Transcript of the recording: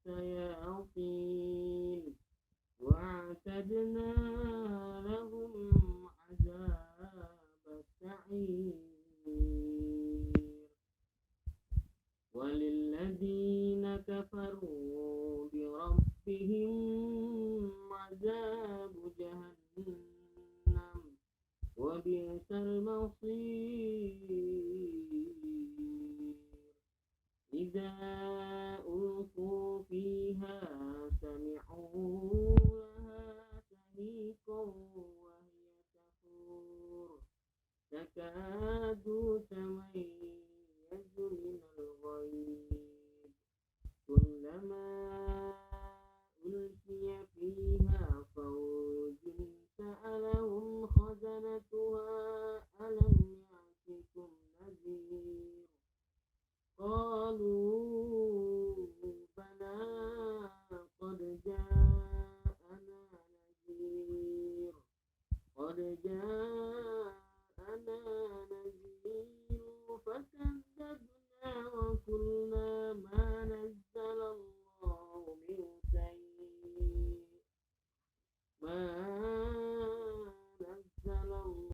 الشياطين وأعتدنا لهم عذاب السعير وللذين كفروا بربهم عذاب جهنم وبئس المصير إذا ألقوا فيها سمعوا لها شهيقا وهي تفور تكاد تميز من الغيظ كلما ألقي فيها فوج سألهم خزنتها ألم يأتكم نذير قالوا بلى قد جاءنا نذير قد جاءنا